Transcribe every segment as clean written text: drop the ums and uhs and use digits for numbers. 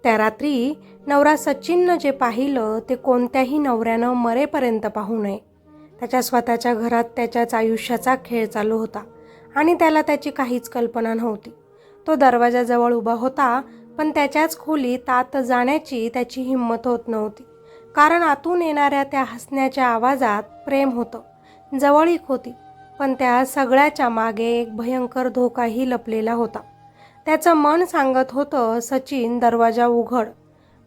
त्या रात्री नवरा सचिननं जे पाहिलं ते कोणत्याही नवऱ्यानं मरेपर्यंत पाहू नये. त्याच्या स्वतःच्या घरात त्याच्याच आयुष्याचा खेळ चालू होता आणि त्याला त्याची काहीच कल्पना नव्हती. तो दरवाजाजवळ उभा होता, पण त्याच्याच खोलीत आत जाण्याची त्याची हिंमत होत नव्हती. कारण आतून येणाऱ्या त्या हसण्याच्या आवाजात प्रेम होतं, जवळीक होती, पण त्या सगळ्याच्या मागे एक भयंकर धोकाही लपलेला होता. त्याचं मन सांगत होतं, सचिन दरवाजा उघड,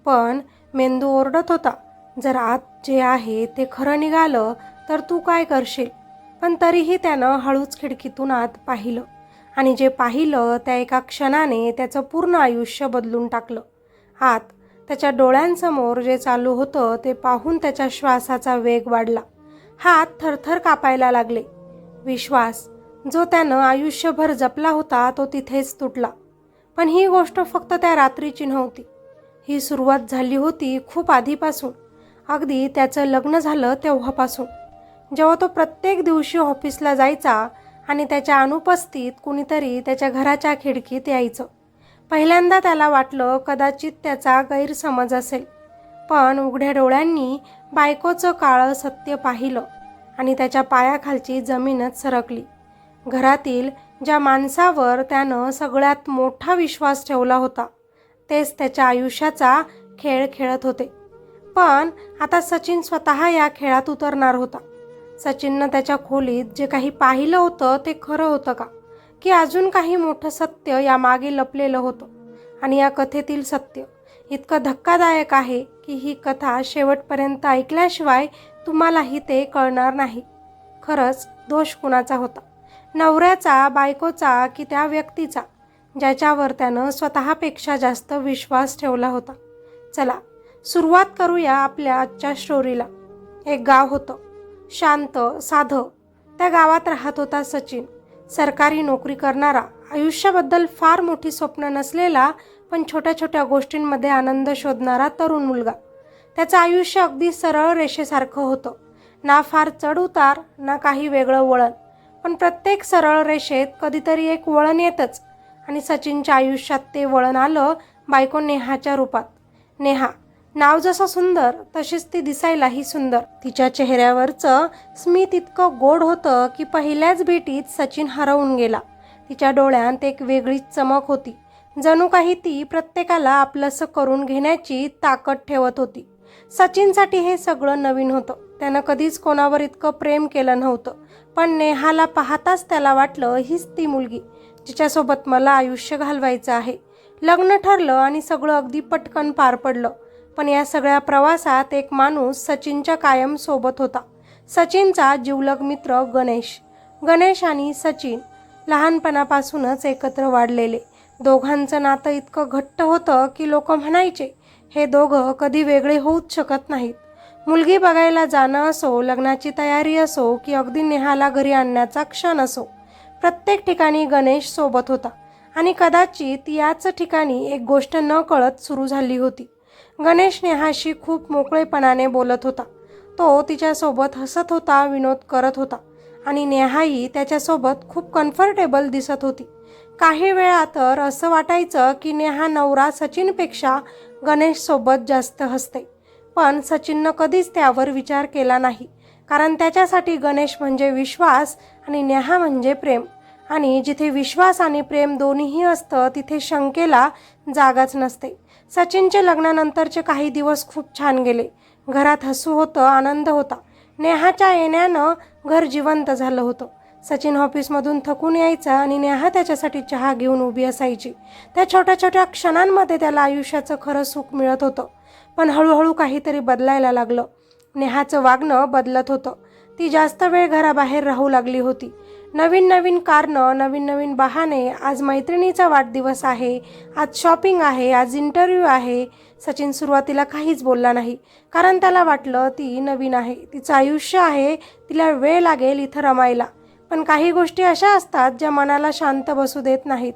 पण मेंदू ओरडत होता, जर आत जे आहे ते खरं निघालं तर तू काय करशील. पण तरीही त्यानं हळूच खिडकीतून आत पाहिलं आणि जे पाहिलं त्या एका क्षणाने त्याचं पूर्ण आयुष्य बदलून टाकलं. आत त्याच्या डोळ्यांसमोर जे चालू होतं ते पाहून त्याच्या श्वासाचा वेग वाढला. हात थरथर कापायला लागले. विश्वास जो त्यानं आयुष्यभर जपला होता तो तिथेच तुटला. पण ही गोष्ट फक्त त्या रात्रीची नव्हती. ही सुरुवात झाली होती खूप आधीपासून, अगदी त्याचं लग्न झालं तेव्हापासून. जेव्हा तो प्रत्येक दिवशी ऑफिसला जायचा आणि त्याच्या अनुपस्थित कुणीतरी त्याच्या घराच्या खिडकीत यायचं. पहिल्यांदा त्याला वाटलं कदाचित त्याचा गैरसमज असेल, पण उघड्या डोळ्यांनी बायकोचं काळं सत्य पाहिलं आणि त्याच्या पायाखालची जमीनच सरकली. घरातील ज्या माणसावर त्यानं सगळ्यात मोठा विश्वास ठेवला होता तेच त्याच्या आयुष्याचा खेळ खेळत होते. पण आता सचिन स्वतः या खेळात उतरणार होता. सचिननं त्याच्या खोलीत जे काही पाहिलं होतं ते खरं होतं का, की अजून काही मोठं सत्य यामागे लपलेलं होतं. आणि या कथेतील सत्य इतकं धक्कादायक आहे की ही कथा शेवटपर्यंत ऐकल्याशिवाय तुम्हालाही ते कळणार नाही. खरंच दोष कुणाचा होता, नवऱ्याचा, बायकोचा की त्या व्यक्तीचा ज्याच्यावर त्यानं स्वतःपेक्षा जास्त विश्वास ठेवला होता. चला सुरुवात करूया आपल्या आजच्या स्टोरीला. एक गाव होतं, शांत, साधं. त्या गावात राहत होता सचिन, सरकारी नोकरी करणारा, आयुष्याबद्दल फार मोठी स्वप्न नसलेला, पण छोट्या छोट्या गोष्टींमध्ये आनंद शोधणारा तरुण मुलगा. त्याचं आयुष्य अगदी सरळ रेषेसारखं होतं, ना फार चढ उतार ना काही वेगळं वळण. पण प्रत्येक सरळ रेषेत कधीतरी एक वळण येतच आणि सचिनच्या आयुष्यात ते वळण आलं बायको नेहाच्या रूपात. नेहा नाव जसं सुंदर तशीच ती दिसायलाही सुंदर. तिच्या चेहऱ्यावरचं स्मित इतकं गोड होतं की पहिल्याच भेटीत सचिन हरवून गेला. तिच्या डोळ्यात एक वेगळीच चमक होती, जणू काही ती प्रत्येकाला आपलंसं करून घेण्याची ताकद ठेवत होती. सचिनसाठी हे सगळं नवीन होतं. त्यानं कधीच कोणावर इतकं प्रेम केलं नव्हतं, पण नेहाला पाहताच त्याला वाटलं हीच ती मुलगी जिच्यासोबत मला आयुष्य घालवायचं आहे. लग्न ठरलं आणि सगळं अगदी पटकन पार पडलं. पण या सगळ्या प्रवासात एक माणूस सचिनच्या कायम सोबत होता, सचिनचा जिवलग मित्र गणेश. गणेश आणि सचिन लहानपणापासूनच एकत्र वाढलेले. दोघांचं नातं इतकं घट्ट होतं की लोक म्हणायचे हे दोघं कधी वेगळे होऊच शकत नाहीत. मुलगी बघायला जाणं असो, लग्नाची तयारी असो की अगदी नेहाला घरी आणण्याचा क्षण असो, प्रत्येक ठिकाणी गणेश सोबत होता. आणि कदाचित याच ठिकाणी एक गोष्ट न कळत सुरू झाली होती. गणेश नेहाशी खूप मोकळेपणाने बोलत होता. तो तिच्यासोबत हसत होता, विनोद करत होता आणि नेहाही त्याच्यासोबत खूप कम्फर्टेबल दिसत होती. काही वेळा तर असं वाटायचं की नेहा नवरा सचिनपेक्षा गणेशसोबत जास्त हसते. पण सचिननं कधीच त्यावर विचार केला नाही, कारण त्याच्यासाठी गणेश म्हणजे विश्वास आणि नेहा म्हणजे प्रेम. आणि जिथे विश्वास आणि प्रेम दोन्हीही असतं तिथे शंकेला जागाच नसते. सचिनचे लग्नानंतरचे काही दिवस खूप छान गेले. घरात हसू होतं, आनंद होता. नेहाच्या येण्यानं घर जिवंत झालं होतं. सचिन ऑफिसमधून थकून यायचा आणि नेहा त्याच्यासाठी चहा घेऊन उभी असायची. त्या छोट्या छोट्या क्षणांमध्ये त्याला आयुष्याचं खरं सुख मिळत होतं. पण हळूहळू काहीतरी बदलायला लागलं. नेहाचं वागणं बदलत होतं. ती जास्त वेळ घराबाहेर राहू लागली होती. नवीन नवीन कारणं, नवीन नवीन बहाणे. आज मैत्रिणीचा वाढदिवस आहे, आज शॉपिंग आहे, आज इंटरव्ह्यू आहे. सचिन सुरुवातीला काहीच बोलला नाही, कारण त्याला वाटलं ती नवीन आहे, तिचं आयुष्य आहे, तिला वेळ लागेल इथं रमायला. पण काही गोष्टी अशा असतात ज्या मनाला शांत बसू देत नाहीत.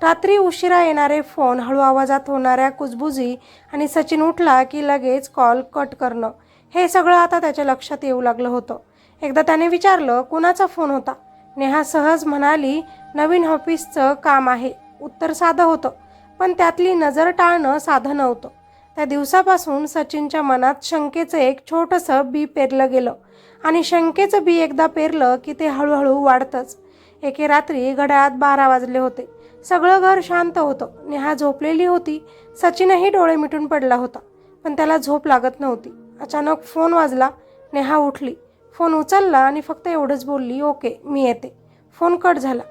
रात्री उशिरा येणारे फोन, हळू आवाजात होणाऱ्या कुजबुजी आणि सचिन उठला की लगेच कॉल कट करणं, हे सगळं आता त्याच्या लक्षात येऊ लागलं होतं. एकदा त्याने विचारलं, कुणाचा फोन होता? नेहा सहज म्हणाली, नवीन ऑफिसचं काम आहे. उत्तर साधं होतं, पण त्यातली नजर टाळणं साधं नव्हतं. त्या दिवसापासून सचिनच्या मनात शंकेचं एक छोटंसं बी पेरलं गेलं आणि शंकेचं बी एकदा पेरलं की ते हळूहळू वाढतंच. एके रात्री घड्याळात 12 वाजले होते. सगळं घर शांत होतं. नेहा झोपलेली होती. सचिनही डोळे मिटून पडला होता, पण त्याला झोप लागत नव्हती. अचानक फोन वाजला. नेहा उठली, फोन उचलला आणि फक्त एवढंच बोलली, ओके मी येते. फोन कट झाला.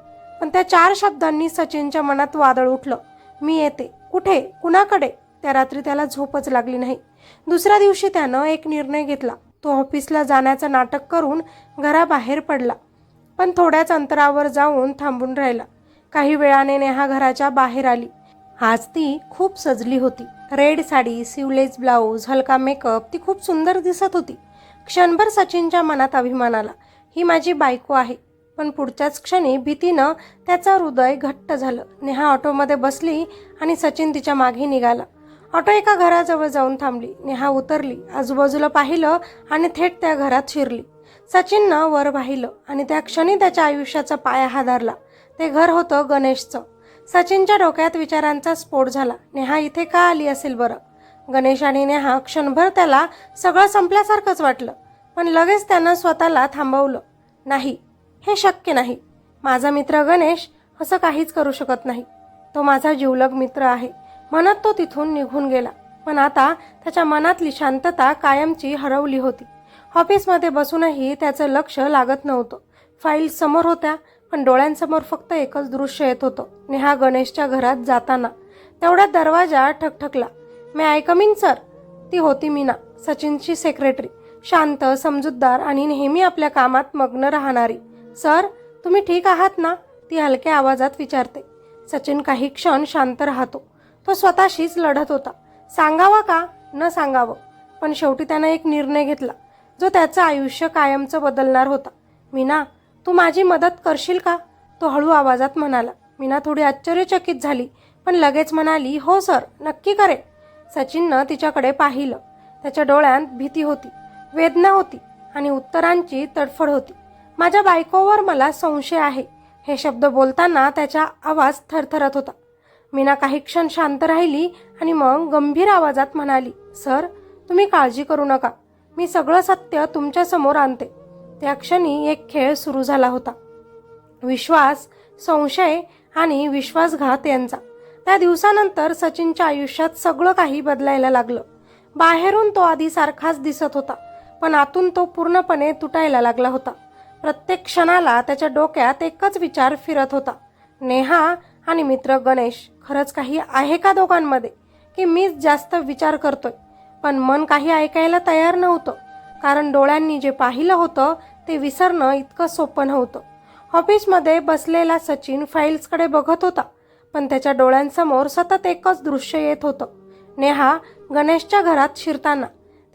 पण त्या 4 शब्दांनी सचिनच्या मनात वादळ उठलं. मी येते? कुठे? कुणाकडे? त्या रात्री त्याला झोपच लागली नाही. दुसऱ्या दिवशी त्यानं एक निर्णय घेतला. तो ऑफिसला जाण्याचं नाटक करून घराबाहेर पडला, पण थोड्याच अंतरावर जाऊन थांबून राहिला. काही वेळाने नेहा घराच्या बाहेर आली. आज ती खूप सजली होती. रेड साडी, सिवलेस ब्लाऊज, हलका मेकअप. ती खूप सुंदर दिसत होती. क्षणभर सचिनच्या मनात अभिमान आला, ही माझी बायको आहे. पण पुढच्याच क्षणी भीतीनं त्याचं हृदय घट्ट झालं. नेहा ऑटोमध्ये बसली आणि सचिन तिच्या मागे निघाला. ऑटो एका घराजवळ जाऊन थांबली. नेहा उतरली, आजूबाजूला पाहिलं आणि थेट त्या घरात शिरली. सचिननं वर पाहिलं आणि त्या क्षणी त्याच्या आयुष्याचा पाया हादरला. ते घर होतं गणेशचं. सचिनच्या डोक्यात विचारांचा स्फोट झाला. नेहा इथे का आली असेल बरं? गणेश आणि नेहा. क्षणभर त्याला सगळं संपल्यासारखंच वाटलं, पण लगेच त्यानं स्वतःला थांबवलं. नाही, हे शक्य नाही. माझा मित्र गणेश असं काहीच करू शकत नाही. तो माझा जिवलग मित्र आहे म्हणत तो तिथून निघून गेला. पण आता त्याच्या मनातली शांतता कायमची हरवली होती. ऑफिसमध्ये बसूनही त्याचं लक्ष लागत नव्हतं. फाईल्स समोर होत्या, पण डोळ्यांसमोर फक्त एकच दृश्य येत होतं. नेहा गणेशच्या घरात जाताना. तेवढ्यात दरवाजा ठकठकला. मे आय कम इन सर? ती होती मीना, सचिनची सेक्रेटरी. शांत, समजूतदार आणि नेहमी आपल्या कामात मग्न राहणारी. सर, तुम्ही ठीक आहात ना? ती हलक्या आवाजात विचारते. सचिन काही क्षण शांत राहतो. तो स्वतःशीच लढत होता. सांगावं का न सांगावं? पण शेवटी त्यानं एक निर्णय घेतला, जो त्याचं आयुष्य कायमचं बदलणार होता. मीना, तू माझी मदत करशील का? तो हळू आवाजात म्हणाला. मीना थोडी आश्चर्यचकित झाली, पण लगेच म्हणाली, हो सर, नक्की करेन. सचिननं तिच्याकडे पाहिलं. त्याच्या डोळ्यात भीती होती, वेदना होती आणि उत्तरांची तडफड होती. माझ्या बायकोवर मला संशय आहे. हे शब्द बोलताना त्याचा आवाज थरथरत होता. मीना काही क्षण शांत राहिली आणि मग गंभीर आवाजात म्हणाली, सर, तुम्ही काळजी करू नका. मी सगळं सत्य तुमच्यासमोर आणते. त्या क्षणी एक खेळ सुरू झाला होता. विश्वास, संशय आणि विश्वासघात यांचा. त्या दिवसानंतर सचिनच्या आयुष्यात सगळं काही बदलायला लागलं. बाहेरून तो आधी सारखाच दिसत होता, पण आतून तो पूर्णपणे तुटायला लागला होता. प्रत्येक क्षणाला त्याच्या डोक्यात एकच विचार फिरत होता, नेहा आणि मित्र गणेश. खरंच काही आहे का दोघांमध्ये, की मीच जास्त विचार करतोय? पण मन काही ऐकायला तयार नव्हतं, कारण डोळ्यांनी जे पाहिलं होतं ते विसरणं इतकं सोपं नव्हतं. ऑफिसमध्ये बसलेला सचिन फाईल्सकडे बघत होता, पण त्याच्या डोळ्यांसमोर सतत एकच दृश्य येत होतं. नेहा गणेशच्या घरात शिरताना,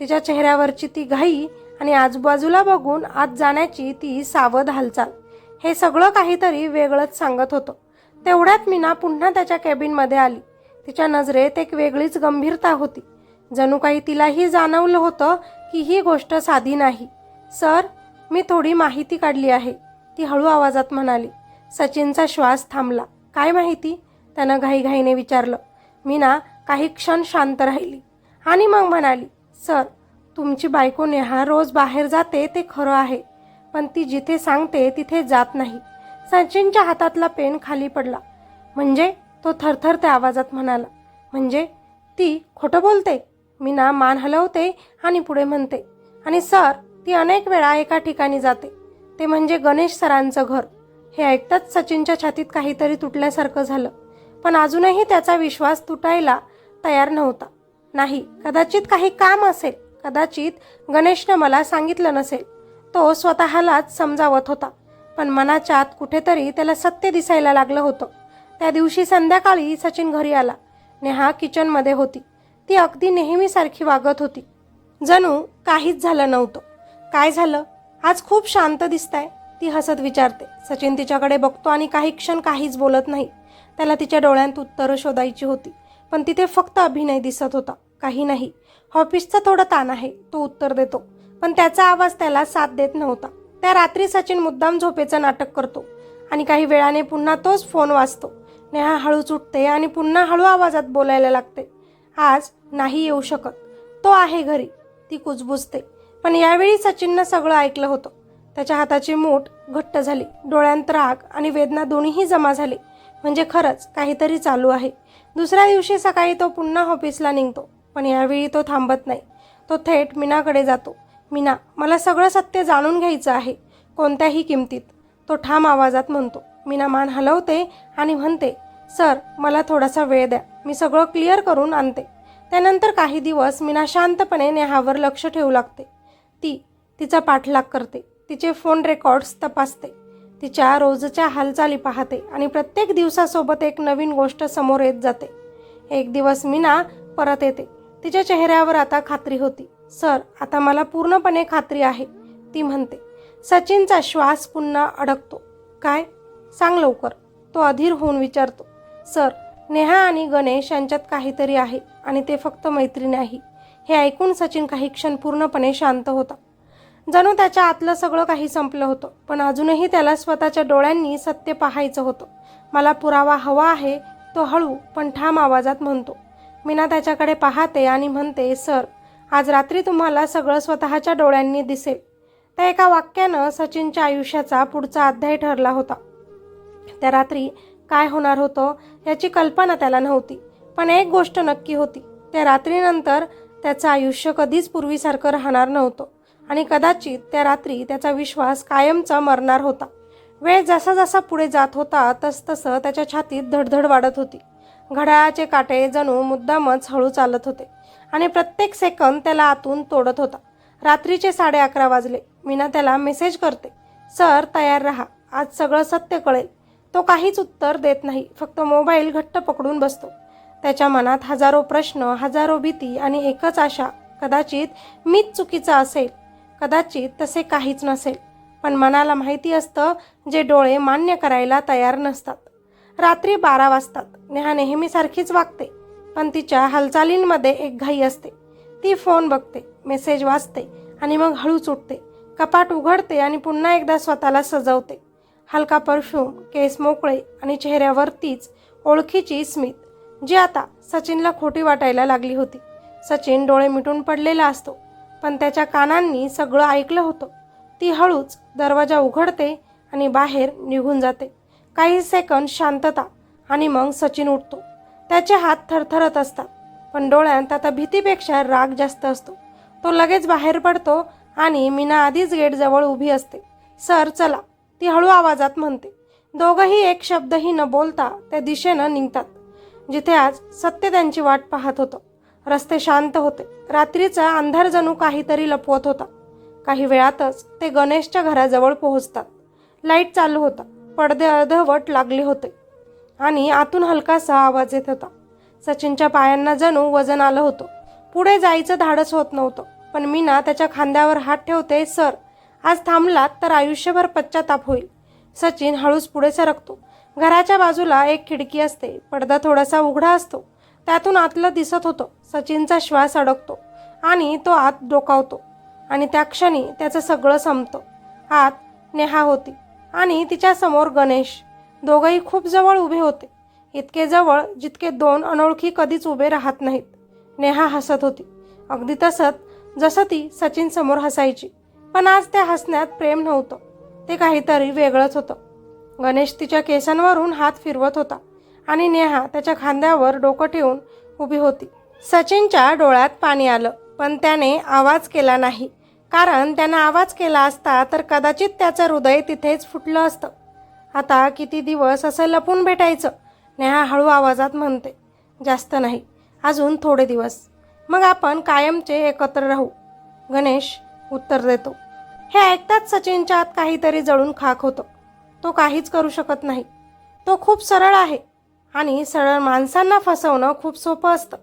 तिच्या चेहऱ्यावरची ती घाई आणि आजूबाजूला बघून आत जाण्याची ती सावध हालचाल. हे सगळं काहीतरी वेगळंच सांगत होतं. तेवढ्यात मीना पुन्हा त्याच्या कॅबिनमध्ये आली. तिच्या नजरेत एक वेगळीच गंभीरता होती. जणू काही तिलाही जाणवलं होतं की ही गोष्ट साधी नाही. सर, मी थोडी माहिती काढली आहे, ती हळू आवाजात म्हणाली. सचिनचा श्वास थांबला. काय माहिती? त्यानं घाईघाईने विचारलं. मीना काही क्षण शांत राहिली आणि मग म्हणाली, सर, तुमची बायको नेहा रोज बाहेर जाते ते खरं आहे, पण ती जिथे सांगते तिथे जात नाही. सचिनच्या हातातला पेन खाली पडला. म्हणजे? तो थरथरत्या आवाजात म्हणाला. म्हणजे ती खोटं बोलते? मीना मान हलवते आणि पुढे म्हणते, आणि सर, ती अनेक वेळा एका ठिकाणी जाते, ते म्हणजे गणेश सरांचं घर. हे ऐकताच सचिनच्या छातीत काहीतरी तुटल्यासारखं झालं, पण अजूनही त्याचा विश्वास तुटायला तयार नव्हता. नाही, कदाचित काही काम असेल, कदाचित गणेशनं मला सांगितलं नसेल. तो स्वतःलाच समजावत होता, पण मनाच्या आत कुठेतरी त्याला सत्य दिसायला लागलं होतं. त्या दिवशी संध्याकाळी सचिन घरी आला. नेहा किचनमध्ये होती. ती अगदी नेहमीसारखी वागत होती, जणू काहीच झालं नव्हतं. काय झालं? आज खूप शांत दिसताय, ती हसत विचारते. सचिन तिच्याकडे बघतो आणि काही क्षण काहीच बोलत नाही. त्याला तिच्या डोळ्यात उत्तरं शोधायची होती, पण तिथे फक्त अभिनय दिसत होता. काही नाही, ऑफिसचा थोडा ताण आहे, तो उत्तर देतो, पण त्याचा आवाज त्याला साथ देत नव्हता. त्या रात्री सचिन मुद्दाम झोपेचं नाटक करतो आणि काही वेळाने पुन्हा तोच फोन वाजतो. नेहा हळूच उठते आणि पुन्हा हळू आवाजात बोलायला लागते. आज नाही येऊ शकत, तो आहे घरी, ती कुजबुजते. पण यावेळी सचिननं सगळं ऐकलं होतं. त्याच्या हाताची मूठ घट्ट झाली, डोळ्यांत राग आणि वेदना दोन्हीही जमा झाले. म्हणजे खरंच काहीतरी चालू आहे. दुसऱ्या दिवशी सकाळी तो पुन्हा ऑफिसला निघतो, पण यावेळी तो थांबत नाही. तो थेट मीनाकडे जातो. मीना, मला सगळं सत्य जाणून घ्यायचं आहे, कोणत्याही किमतीत, तो ठाम आवाजात म्हणतो. मीना मान हलवते आणि म्हणते, सर मला थोडासा वेळ द्या, मी सगळं क्लिअर करून आणते. त्यानंतर काही दिवस मीना शांतपणे नेहावर लक्ष ठेवू लागते. ती तिचा पाठलाग करते, तिचे फोन रेकॉर्ड्स तपासते, तिच्या रोजच्या हालचाली पाहते आणि प्रत्येक दिवसासोबत एक नवीन गोष्ट समोर येत जाते. एक दिवस मीना परत येते. तिच्या चेहऱ्यावर आता खात्री होती. सर आता मला पूर्णपणे खात्री आहे, ती म्हणते. सचिनचा श्वास पुन्हा अडकतो. काय? सांग लवकर, तो अधीर होऊन विचारतो. सर, नेहा आणि गणेश यांच्यात काहीतरी आहे आणि ते फक्त मैत्री नाही. हे ऐकून सचिन काही क्षण पूर्णपणे शांत होता. जणू त्याच्या आतलं सगळं काही संपलं होतं. पण अजूनही त्याला स्वतःच्या डोळ्यांनी सत्य पाहायचं होतं. मला पुरावा हवा आहे, तो हळू पण ठाम आवाजात म्हणतो. मीना त्याच्याकडे पाहते आणि म्हणते, सर आज रात्री तुम्हाला सगळं स्वतःच्या डोळ्यांनी दिसेल. त्या एका वाक्यानं सचिनच्या आयुष्याचा पुढचा अध्याय ठरला होता. त्या रात्री काय होणार होतं याची कल्पना त्याला नव्हती, पण एक गोष्ट नक्की होती, त्या रात्रीनंतर त्याचं आयुष्य कधीच पूर्वीसारखं राहणार नव्हतं आणि कदाचित त्या रात्री त्याचा विश्वास कायमचा मरणार होता. वेळ जसा जसा पुढे जात होता तसतसं त्याच्या छातीत धडधड वाढत होती. घड्याळाचे काटे जणू मुद्दामच हळू चालत होते आणि प्रत्येक सेकंद त्याला आतून तोडत होता. रात्रीचे 11:30 वाजले. मीना त्याला मेसेज करते, सर तयार रहा, आज सगळं सत्य कळेल. तो काहीच उत्तर देत नाही, फक्त मोबाईल घट्ट पकडून बसतो. त्याच्या मनात हजारो प्रश्न, हजारो भीती आणि एकच आशा, कदाचित मीच चुकीचा असेल, कदाचित तसे काहीच नसेल. पण मनाला माहिती असतं, जे डोळे मान्य करायला तयार नसतात. रात्री 12 वाजतात. नेहा नेहमीसारखीच वागते, पण तिच्या हालचालींमध्ये एक घाई असते. ती फोन बघते, मेसेज वाचते आणि मग हळूच उठते. कपाट उघडते आणि पुन्हा एकदा स्वतःला सजवते. हलका परफ्यूम, केस मोकळे आणि चेहऱ्यावर तीच ओळखीची स्मित, जी आता सचिनला खोटी वाटायला लागली होती. सचिन डोळे मिटून पडलेला असतो, पण त्याच्या कानांनी सगळं ऐकलं होतं. ती हळूच दरवाजा उघडते आणि बाहेर निघून जाते. काही सेकंद शांतता आणि मग सचिन उठतो. त्याचे हात थरथरत असतात, पण डोळ्यांत आता भीतीपेक्षा राग जास्त असतो. तो लगेच बाहेर पडतो आणि मीना आधीच गेटजवळ उभी असते. सर चला, ती हळू आवाजात म्हणते. दोघंही एक शब्दही न बोलता त्या दिशेनं निघतात, जिथे आज सत्य त्यांची वाट पाहत होतं. रस्ते शांत होते. रात्रीचा अंधार जणू काहीतरी लपवत होता. काही वेळातच ते गणेशच्या घराजवळ पोहोचतात. लाईट चालू होता, पडदे अर्धवट लागले होते आणि आतून हलकासा आवाज येत होता. सचिनच्या पायांना जणू वजन आलं होतं. पुढे जायचं धाडस होत नव्हतं, पण मीना त्याच्या खांद्यावर हात ठेवते. सर, आज थांबलात तर आयुष्यभर पश्चाताप होईल. सचिन हळूच पुढे सरकतो. घराच्या बाजूला एक खिडकी असते. पडदा थोडासा उघडा असतो, त्यातून आतलं दिसत होतं. सचिनचा श्वास अडकतो आणि तो आत डोकावतो आणि त्या क्षणी त्याचं सगळं संपतं. आत नेहा होती आणि तिच्यासमोर गणेश. दोघंही खूप जवळ उभे होते, इतके जवळ जितके दोन अनोळखी कधीच उभे राहत नाहीत. नेहा हसत होती, अगदी तसंच जसं ती सचिन समोर हसायची, पण आज त्या हसण्यात प्रेम नव्हतं, ते काहीतरी वेगळंच होतं. गणेश तिच्या केसांवरून हात फिरवत होता आणि नेहा त्याच्या खांद्यावर डोकं ठेवून उभी होती. सचिनच्या डोळ्यात पाणी आलं, पण त्याने आवाज केला नाही, कारण त्यानं आवाज केला असता तर कदाचित त्याचं हृदय तिथेच फुटलं असतं. आता किती दिवस असं लपून भेटायचं? नेहा हळू आवाजात म्हणते. जास्त नाही, अजून थोडे दिवस, मग आपण कायमचे एकत्र राहू, गणेश उत्तर देतो. हे ऐकताच सचिनच्या आत काहीतरी जळून खाक होतं. तो काहीच करू शकत नाही. तो खूप सरळ आहे आणि सरळ माणसांना फसवणं खूप सोपं असतं.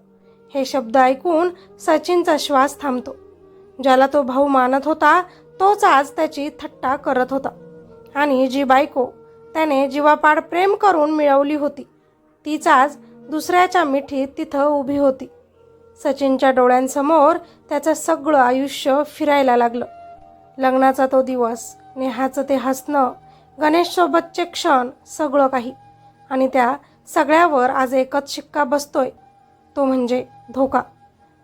हे शब्द ऐकून सचिनचा श्वास थांबतो. ज्याला तो भाऊ मानत होता तोच आज त्याची थट्टा करत होता. आणि जी बायको त्याने जीवापाड प्रेम करून मिळवली होती, तीच आज दुसऱ्याच्या मिठीत तिथं उभी होती. सचिनच्या डोळ्यांसमोर त्याचं सगळं आयुष्य फिरायला लागलं. लग्नाचा तो दिवस, नेहाचं ते हसणं, गणेशसोबतचे क्षण, सगळं काही. आणि त्या सगळ्यावर आज एकच शिक्का बसतोय, तो म्हणजे धोका.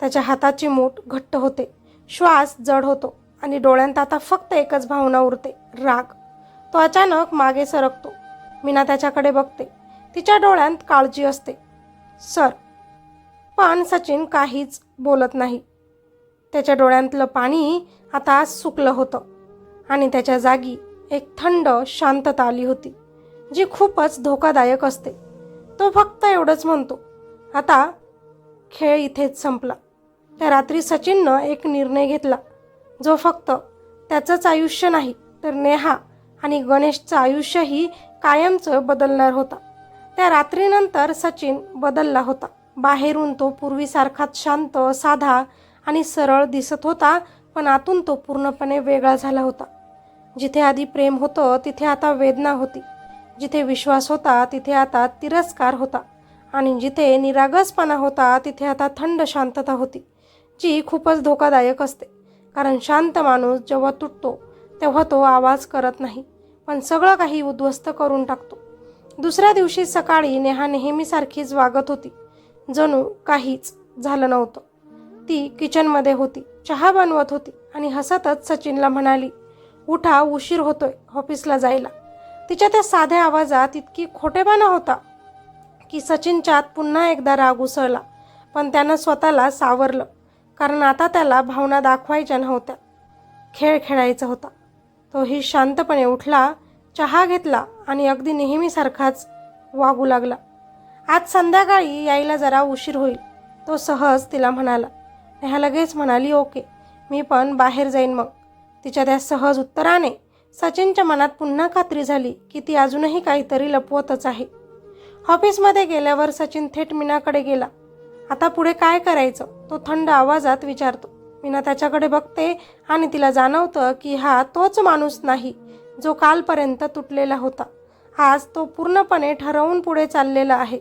त्याच्या हाताची मूठ घट्ट होते, श्वास जड होतो आणि डोळ्यांत आता फक्त एकच भावना उरते, राग. तो अचानक मागे सरकतो. मीना त्याच्याकडे बघते. तिच्या डोळ्यांत काळजी असते. सर. पण सचिन काहीच बोलत नाही. त्याच्या डोळ्यांतलं पाणी आता सुकलं होतं आणि त्याच्या जागी एक थंड शांतता आली होती, जी खूपच धोकादायक असते. तो फक्त एवढंच म्हणतो, आता खेळ इथेच संपला. त्या रात्री सचिननं एक निर्णय घेतला, जो फक्त त्याचंच आयुष्य नाही तर नेहा आणि गणेशचं आयुष्यही कायमचं बदलणार होता. त्या रात्रीनंतर सचिन बदलला होता. बाहेरून तो पूर्वीसारखाच शांत, साधा आणि सरळ दिसत होता, पण आतून तो पूर्णपणे वेगळा झाला होता. जिथे आधी प्रेम होतं तिथे आता वेदना होती. जिथे विश्वास होता तिथे आता तिरस्कार होता आणि जिथे निरागसपणा होता तिथे आता थंड शांतता होती, जी खूपच धोकादायक असते. कारण शांत माणूस जेव्हा तुटतो तेव्हा तो आवाज करत नाही, पण सगळं काही उद्ध्वस्त करून टाकतो. दुसऱ्या दिवशी सकाळी नेहा नेहमीसारखीच वागत होती, जणू काहीच झालं नव्हतं. ती किचनमध्ये होती, चहा बनवत होती आणि हसतच सचिनला म्हणाली, उठा, उशीर होतोय ऑफिसला जायला. तिच्या त्या साध्या आवाजात इतकी खोटेपणा होता की सचिनच्यात पुन्हा एकदा राग उसळला. पण त्यानं स्वतःला सावरलं, कारण आता त्याला भावना दाखवायच्या नव्हत्या, खेळ खेळायचा होता. तोही शांतपणे उठला, चहा घेतला आणि अगदी नेहमीसारखाच वागू लागला. आज संध्याकाळी यायला जरा उशीर होईल, तो सहज तिला म्हणाला. नेहा लगेच म्हणाली, ओके, मी पण बाहेर जाईन मग. तिच्या त्या सहज उत्तराने सचिनच्या मनात पुन्हा खात्री झाली की ती अजूनही काहीतरी लपवतच आहे. ऑफिसमध्ये गेल्यावर सचिन थेट मीनाकडे गेला. आता पुढे काय करायचं, तो थंड आवाजात विचारतो. मीना त्याच्याकडे बघते आणि तिला जाणवतं की हा तोच माणूस नाही जो कालपर्यंत तुटलेला होता. आज तो पूर्णपणे ठरवून पुढे चाललेला आहे.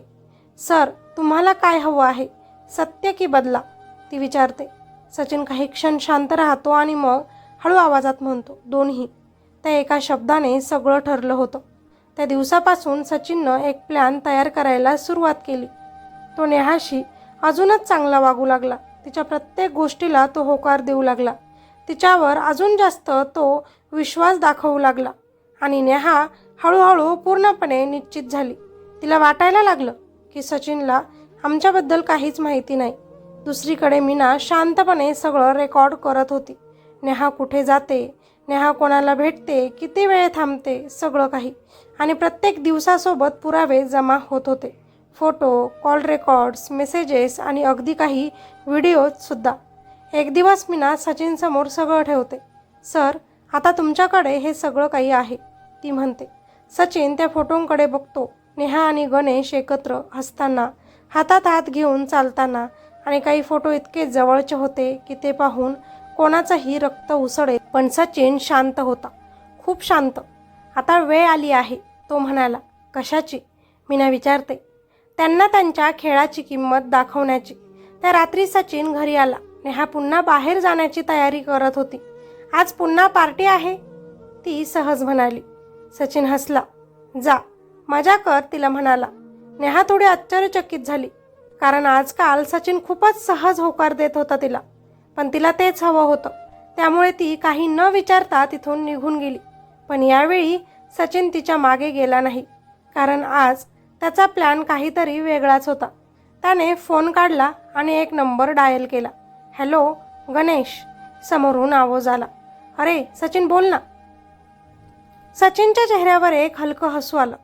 सर, तुम्हाला काय हवं आहे, सत्य की बदला, ती विचारते. सचिन काही क्षण शांत राहतो आणि मग हळू आवाजात म्हणतो, दोन्ही. त्या एका शब्दाने सगळं ठरलं होतं. त्या दिवसापासून सचिननं एक प्लॅन तयार करायला सुरुवात केली. तो नेहाशी अजूनच चांगला वागू लागला. तिच्या प्रत्येक गोष्टीला तो होकार देऊ लागला. तिच्यावर अजून जास्त तो विश्वास दाखवू लागला आणि नेहा हळूहळू पूर्णपणे निश्चित झाली. तिला वाटायला लागलं की सचिनला आमच्याबद्दल काहीच माहिती नाही. दुसरीकडे मीना शांतपणे सगळं रेकॉर्ड करत होती. नेहा कुठे जाते, नेहा कोणाला भेटते, किती वेळ थांबते, सगळं काही. आणि प्रत्येक दिवसासोबत पुरावे जमा होत होते, फोटो, कॉल रेकॉर्ड्स, मेसेजेस आणि अगदी काही व्हिडिओजसुद्धा. एक दिवस मीना सचिनसमोर सगळं ठेवते. सर, आता तुमच्याकडे हे सगळं काही आहे, ती म्हणते. सचिन त्या फोटोंकडे बघतो. नेहा आणि गणेश एकत्र हसताना, हातात हात घेऊन चालताना, आणि काही फोटो इतके जवळचे होते की ते पाहून कोणाचंही रक्त उसळेल. पण सचिन शांत होता, खूप शांत. आता वेळ आली आहे, तो म्हणाला. कशाची, मीना विचारते. त्यांना त्यांच्या खेळाची किंमत दाखवण्याची. त्या रात्री सचिन घरी आला. नेहा पुन्हा बाहेर जाण्याची तयारी करत होती. आज पुन्हा पार्टी आहे, ती सहज म्हणाली. सचिन हसला. जा, मजा कर, तिला म्हणाला. नेहा थोडी आश्चर्यचकित झाली, कारण आजकाल सचिन खूपच सहज होकार देत होता तिला. पण तिला तेच हवं होतं, त्यामुळे ती काही न विचारता तिथून निघून गेली. पण यावेळी सचिन तिच्या मागे गेला नाही, कारण आज त्याचा प्लॅन काहीतरी वेगळाच होता. त्याने फोन काढला आणि एक नंबर डायल केला. हॅलो गणेश, समोरून आवाज आला. अरे सचिन, बोल ना. सचिनच्या चेहऱ्यावर एक हलकं हसू आलं,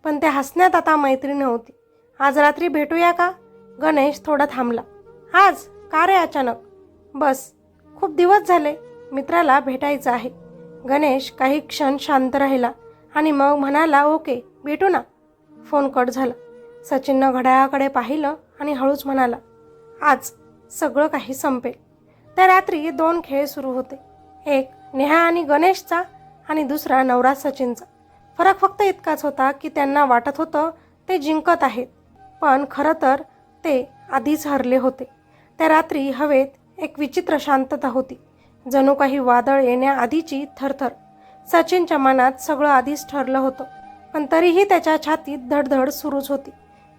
पण त्या हसण्यात आता मैत्री नव्हती. आज रात्री भेटूया का, गणेश थोडा थांबला. आज का रे अचानक. बस, खूप दिवस झाले, मित्राला भेटायचं आहे. गणेश काही क्षण शांत राहिला आणि मग म्हणाला, ओके, भेटू ना. फोन कट झाला. सचिननं घड्याळाकडे पाहिलं आणि हळूच म्हणाला, आज सगळं काही संपेल. त्या रात्री 2 खेळ सुरू होते. एक नेहा आणि गणेशचा आणि दुसरा नवरा सचिनचा. फरक फक्त इतकाच होता की त्यांना वाटत होतं ते जिंकत आहेत, पण खरं तर ते आधीच हरले होते. त्या रात्री हवेत एक विचित्र शांतता होती, जणू काही वादळ येण्याआधीची थरथर. सचिनच्या मनात सगळं आधीच ठरलं होतं, पण तरीही त्याच्या छातीत धडधड सुरूच होती.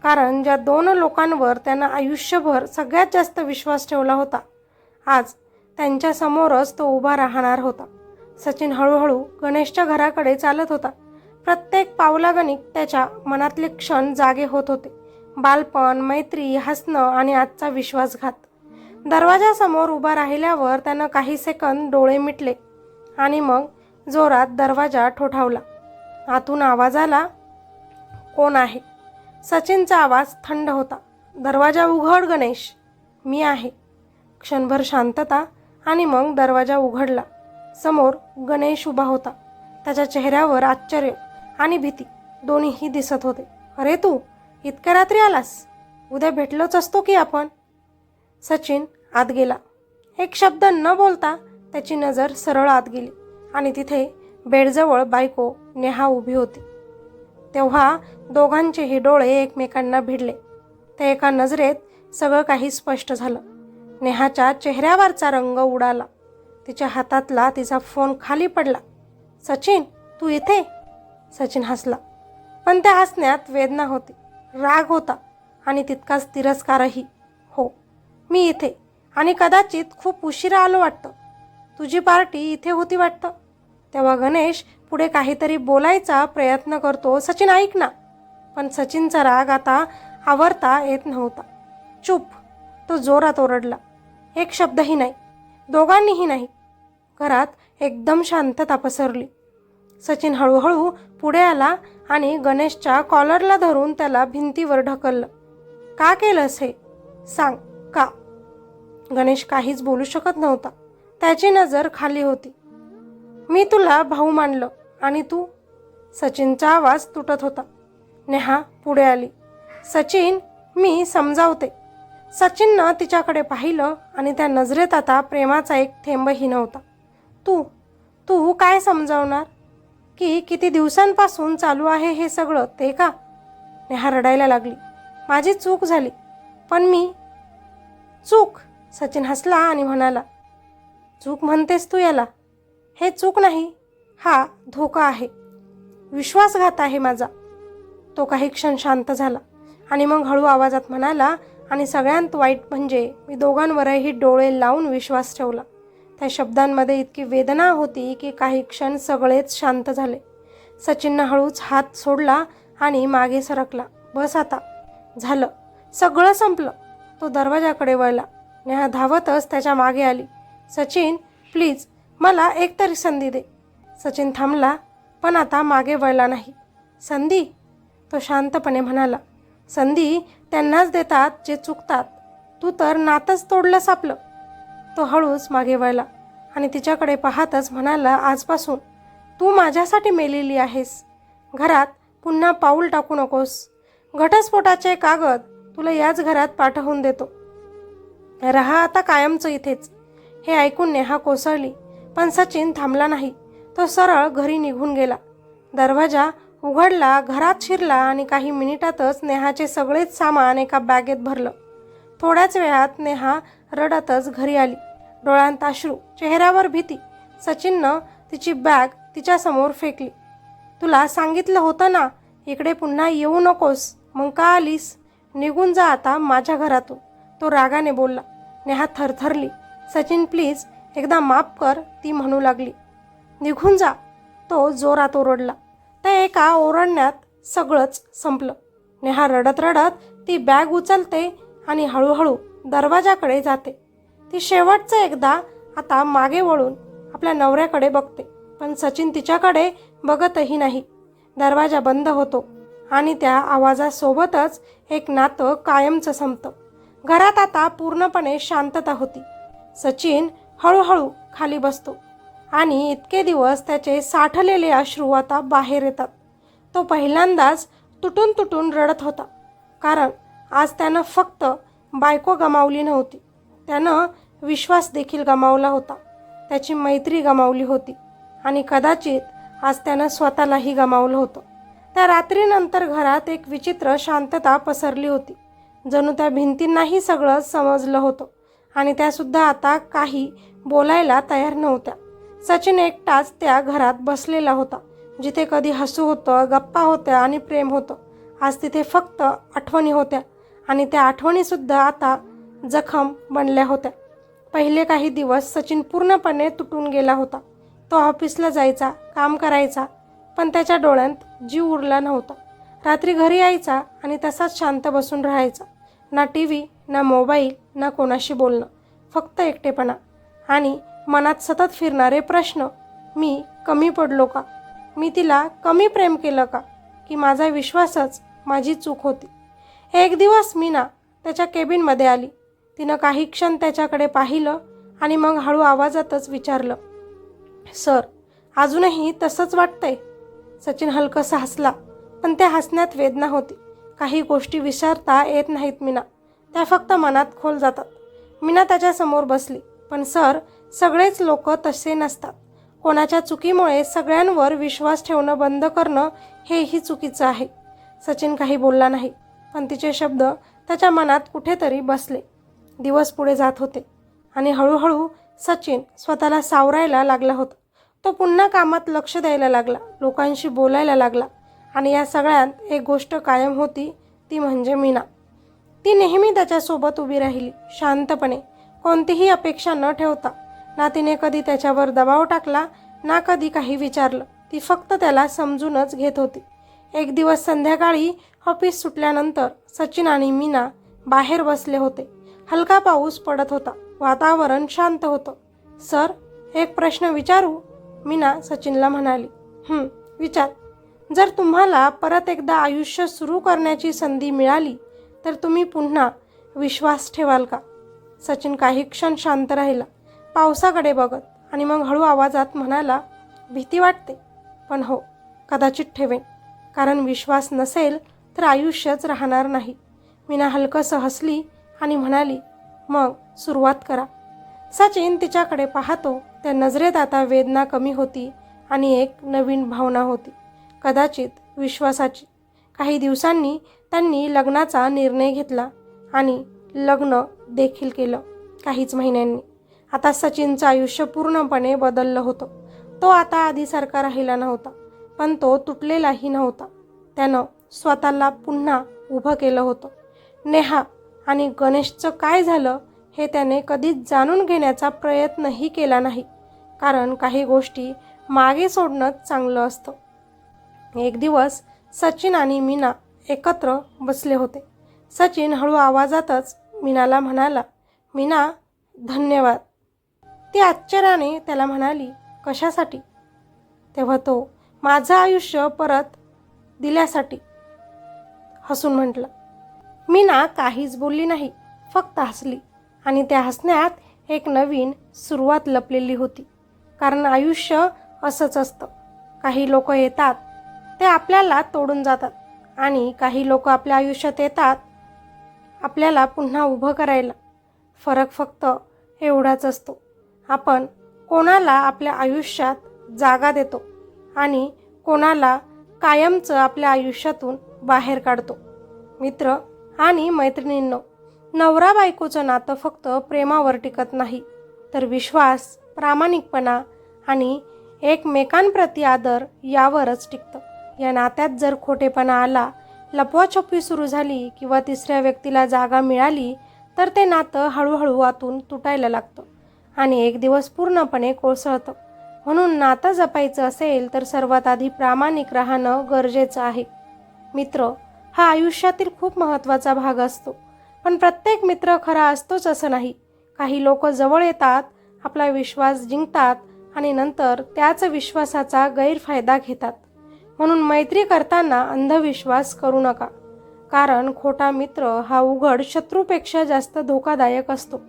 कारण ज्या दोन लोकांवर त्यानं आयुष्यभर सगळ्यात जास्त विश्वास ठेवला होता, आज त्यांच्यासमोरच तो उभा राहणार होता. सचिन हळूहळू गणेशच्या घराकडे चालत होता. प्रत्येक पावलागणिक त्याच्या मनातले क्षण जागे होत होते. बालपण, मैत्री, हसणं आणि आजचा विश्वासघात. दरवाजासमोर उभा राहिल्यावर त्यानं काही सेकंद डोळे मिटले आणि मग जोरात दरवाजा ठोठावला. आतून आवाज आला, कोण आहे? सचिनचा आवाज थंड होता. दरवाजा उघड गणेश. मी आहे. क्षणभर शांतता आणि मग दरवाजा उघडला. समोर गणेश उभा होता. त्याच्या चेहऱ्यावर आश्चर्य आणि भीती दोन्हीही दिसत होते. अरे तू इतक्या रात्री आलास? उद्या भेटलोच असतो की आपण. सचिन आत गेला. एक शब्द न बोलता त्याची नजर सरळ आत गेली आणि तिथे बेडजवळ बायको नेहा उभी होती. तेव्हा दोघांचेही डोळे एकमेकांना भिडले. त्या एका नजरेत सगळं काही स्पष्ट झालं. नेहाच्या चेहऱ्यावरचा रंग उडाला. तिच्या हातातला तिचा फोन खाली पडला. सचिन, तू इथे? सचिन हसला, पण त्या हसण्यात वेदना होती, राग होता आणि तितकाच तिरस्कारही. हो, मी इथे, आणि कदाचित खूप उशिरा आलो वाटतं. तुझी पार्टी इथे होती वाटतं. तेव्हा गणेश पुढे काहीतरी बोलायचा प्रयत्न करतो. सचिन ऐक ना. पण सचिनचा राग आता आवरता येत नव्हता. चूप, तो जोरात ओरडला. एक शब्दही नाही, दोघांनीही नाही. घरात एकदम शांतता पसरली. सचिन हळूहळू पुढे आला आणि गणेशच्या कॉलरला धरून त्याला भिंतीवर ढकललं. का केलंस हे? सांग, का? गणेश काहीच बोलू शकत नव्हता. त्याची नजर खाली होती. मी तुला भाऊ मानलं आणि तू? सचिनचा आवाज तुटत होता. नेहा पुढे आली. सचिन, मी समजावते. सचिननं तिच्याकडे पाहिलं आणि त्या नजरेत आता प्रेमाचा एक थेंबही नव्हता. तू तू काय समजावणार? की किती दिवसांपासून चालू आहे हे सगळं, ते का? नेहा रडायला लागली. माझी चूक झाली, पण मी. चूक? सचिन हसला आणि म्हणाला, चूक म्हणतेस तू याला? हे चूक नाही, हा धोका आहे, विश्वासघात आहे माझा. तो काही क्षण शांत झाला आणि मग हळू आवाजात म्हणाला, आणि सगळ्यात वाईट म्हणजे मी दोघांवरही डोळे लावून विश्वास ठेवला. त्या शब्दांमध्ये इतकी वेदना होती की काही क्षण सगळेच शांत झाले. सचिननं हळूच हात सोडला आणि मागे सरकला. बस आता, झालं, सगळं संपलं. तो दरवाजाकडे वळला. नेहा धावतच त्याच्या मागे आली. सचिन, प्लीज मला एक तरी संधी दे. सचिन थांबला, पण आता मागे वळला नाही. संधी? तो शांतपणे म्हणाला. संधी त्यांनाच देतात जे चुकतात. तू तर नातंच तोडलंस आपलं. तो हळूच मागे वळला आणि तिच्याकडे पाहतच म्हणाला, आजपासून तू माझ्यासाठी मेलेली आहेस. घरात पुन्हा पाऊल टाकू नकोस. घटस्फोटाचे कागद तुला याच घरात पाठवून देतो. रहा आता कायमचं इथेच. हे ऐकून नेहा कोसळली, पण सचिन थांबला नाही. तो सरळ घरी निघून गेला. दरवाजा उघडला, घरात शिरला आणि काही मिनिटातच नेहाचे सगळेच सामान एका बॅगेत भरलं. थोड्याच वेळात नेहा रडतच घरी आली. डोळ्यांत अश्रू, चेहऱ्यावर भीती. सचिननं तिची बॅग तिच्यासमोर फेकली. तुला सांगितलं होतं ना, इकडे पुन्हा येऊ नकोस. मग का आलीस? निघून जा आता माझ्या घरातून, तो रागाने बोलला. नेहा थरथरली. सचिन, प्लीज एकदा माफ कर, ती म्हणू लागली. निघून जा, तो जोरात ओरडला. त्या एका ओरडण्यात सगळंच संपलं. नेहा रडत रडत ती बॅग उचलते आणि हळूहळू दरवाजाकडे जाते. ती शेवटचं एकदा आता मागे वळून आपल्या नवऱ्याकडे बघते, पण सचिन तिच्याकडे बघतही नाही. दरवाजा बंद होतो आणि त्या आवाजासोबतच एक नातं कायमचं संपतं. घरात आता पूर्णपणे शांतता होती. सचिन हळूहळू खाली बसतो आणि इतके दिवस त्याचे साठलेले अश्रू आता बाहेर येतात. तो पहिल्यांदाच तुटून तुटून रडत होता, कारण आज त्यानं फक्त बायको गमावली नव्हती, त्यानं विश्वास देखील गमावला होता, त्याची मैत्री गमावली होती आणि कदाचित आज त्यानं स्वतःलाही गमावलं होतं. त्या रात्रीनंतर घरात एक विचित्र शांतता पसरली होती. जणू त्या भिंतींनाही सगळं समजलं होतं आणि त्यासुद्धा आता काही बोलायला तयार नव्हत्या. सचिन एकटाच त्या घरात बसलेला होता, जिथे कधी हसू होतं, गप्पा होत्या आणि प्रेम होतं. आज तिथे फक्त आठवणी होत्या आणि त्या आठवणीसुद्धा आता जखम बनल्या होत्या. पहिले काही दिवस सचिन पूर्णपणे तुटून गेला होता. तो ऑफिसला जायचा, काम करायचा, पण त्याच्या डोळ्यात जीव उरला नव्हता. रात्री घरी यायचा आणि तसाच शांत बसून राहायचा. ना टी व्ही, ना मोबाईल, ना कोणाशी बोलणं, फक्त एकटेपणा आणि मनात सतत फिरणारे प्रश्न. मी कमी पडलो का? मी तिला कमी प्रेम केलं का? की माझा विश्वासच माझी चूक होती? एक दिवस मीना त्याच्या केबिनमध्ये आली. तिनं काही क्षण त्याच्याकडे पाहिलं आणि मग हळू आवाजातच विचारलं, सर, अजूनही तसंच वाटतंय? सचिन हलकंसं हसला, पण त्या हसण्यात वेदना होती. काही गोष्टी विसरता येत नाहीत मीना, त्या फक्त मनात खोल जातात. मीना त्याच्यासमोर बसली. पण सर, सगळेच लोक तसे नसतात. कोणाच्या चुकीमुळे सगळ्यांवर विश्वास ठेवणं बंद करणं हेही चुकीचं आहे. सचिन काही बोलला नाही, पण तिचे शब्द त्याच्या मनात कुठेतरी बसले. दिवस पुढे जात होते आणि हळूहळू सचिन स्वतःला सावरायला लागला होता. तो पुन्हा कामात लक्ष द्यायला लागला, लोकांशी बोलायला लागला आणि या सगळ्यात एक गोष्ट कायम होती, ती म्हणजे मीना. ती नेहमी त्याच्यासोबत उभी राहिली, शांतपणे, कोणतीही अपेक्षा न ठेवता. ना तिने कधी त्याच्यावर दबाव टाकला, ना कधी काही विचारलं. ती फक्त त्याला समजूनच घेत होती. एक दिवस संध्याकाळी ऑफिस सुटल्यानंतर सचिन आणि मीना बाहेर बसले होते. हलका पाऊस पडत होता, वातावरण शांत होतं. सर, एक प्रश्न विचारू? मीना सचिनला म्हणाली. विचार. जर तुम्हाला परत एकदा आयुष्य सुरू करण्याची संधी मिळाली तर तुम्ही पुन्हा विश्वास ठेवाल का? सचिन काही क्षण शांत राहिला, पावसाकडे बघत, आणि मग हळू आवाजात म्हणाला, भीती वाटते, पण हो, कदाचित ठेवेन. कारण विश्वास नसेल तर आयुष्यच राहणार नाही. मीना हलकंसं हसली आणि म्हणाली, मग सुरुवात करा. सचिन तिच्याकडे पाहतो. त्या नजरेत आता वेदना कमी होती आणि एक नवीन भावना होती, कदाचित विश्वासाची. काही दिवसांनी त्यांनी लग्नाचा निर्णय घेतला आणि लग्न देखील केलं. काहीच महिन्यांनी आता सचिनचं आयुष्य पूर्णपणे बदललं होतं. तो आता आधीसारखा राहिला नव्हता, पण तो तुटलेलाही नव्हता. त्यानं स्वतःला पुन्हा उभं केलं होतं. नेहा आणि गणेशचं काय झालं हे त्याने कधीच जाणून घेण्याचा प्रयत्नही केला नाही, कारण काही गोष्टी मागे सोडणंच चांगलं असतं. एक दिवस सचिन आणि मीना एकत्र बसले होते. सचिन हळू आवाजातच मीनाला म्हणाला, मीना, धन्यवाद. ती आश्चर्याने त्याला म्हणाली, कशासाठी? तेव्हा तो, माझं आयुष्य परत दिल्यासाठी, हसून म्हटला. मीना काहीच बोलली नाही, फक्त हसली आणि त्या हसण्यात एक नवीन सुरुवात लपलेली होती. कारण आयुष्य असंच असतं. काही लोक येतात, ते आपल्याला तोडून जातात, आणि काही लोक आपल्या आयुष्यात येतात आपल्याला पुन्हा उभं करायला. फरक फक्त एवढाच असतो, आपण कोणाला आपल्या आयुष्यात जागा देतो आणि कोणाला कायमचं आपल्या आयुष्यातून बाहेर काढतो. मित्र आणि मैत्रिणींनो, नवरा बायकोचं नातं फक्त प्रेमावर टिकत नाही, तर विश्वास, प्रामाणिकपणा आणि एकमेकांप्रती आदर यावरच टिकतं. या नात्यात जर खोटेपणा आला, लपवाछपवी सुरू झाली किंवा तिसऱ्या व्यक्तीला जागा मिळाली तर ते नातं हळूहळू आतून तुटायला लागतं आणि एक दिवस पूर्णपणे कोसळतं. म्हणून नातं जपायचं असेल तर सर्वात आधी प्रामाणिक राहणं गरजेचं आहे. मित्र हा आयुष्यातील खूप महत्त्वाचा भाग असतो, पण प्रत्येक मित्र खरा असतोच असं नाही. काही लोक जवळ येतात, आपला विश्वास जिंकतात आणि नंतर त्याच विश्वासाचा गैरफायदा घेतात. म्हणून मैत्री करताना अंधविश्वास करू नका, कारण खोटा मित्र हा उघड शत्रूपेक्षा जास्त धोकादायक असतो.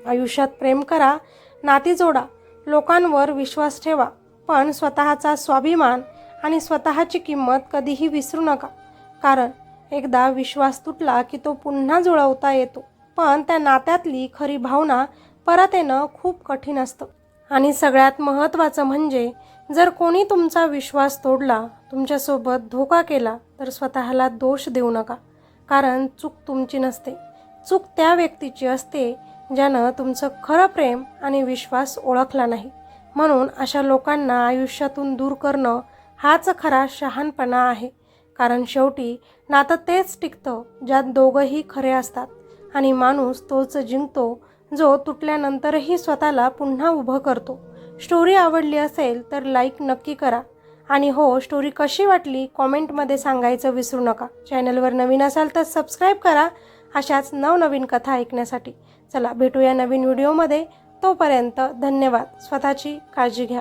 आयुष्यात प्रेम करा, नाती जोडा, लोकांवर विश्वास ठेवा, पण स्वतःचा स्वाभिमान आणि स्वतःची किंमत कधीही विसरू नका. कारण एकदा विश्वास तुटला की तो पुन्हा जुळवता येतो, पण त्या नात्यातली खरी भावना परत येणं खूप कठीण असतं. आणि सगळ्यात महत्त्वाचं म्हणजे, जर कोणी तुमचा विश्वास तोडला, तुमच्यासोबत धोका केला, तर स्वतःला दोष देऊ नका. कारण चूक तुमची नसते, चूक त्या व्यक्तीची असते ज्यानं तुमचं खरं प्रेम आणि विश्वास ओळखला नाही. म्हणून अशा लोकांना आयुष्यातून दूर करणं हाच खरा शहाणपणा आहे. कारण शेवटी नातं तेच टिकतं ज्यात दोघंही खरे असतात आणि माणूस तोच जिंकतो जो तुटल्यानंतरही स्वतःला पुन्हा उभं करतो. स्टोरी आवडली असेल तर लाईक नक्की करा आणि हो, स्टोरी कशी वाटली कॉमेंटमध्ये सांगायचं विसरू नका. चॅनलवर नवीन असाल तर सबस्क्राईब करा अशाच नवनवीन कथा ऐकण्यासाठी. चला भेटूया नवीन व्हिडिओमध्ये. तोपर्यंत धन्यवाद. स्वतःची काळजी घ्या.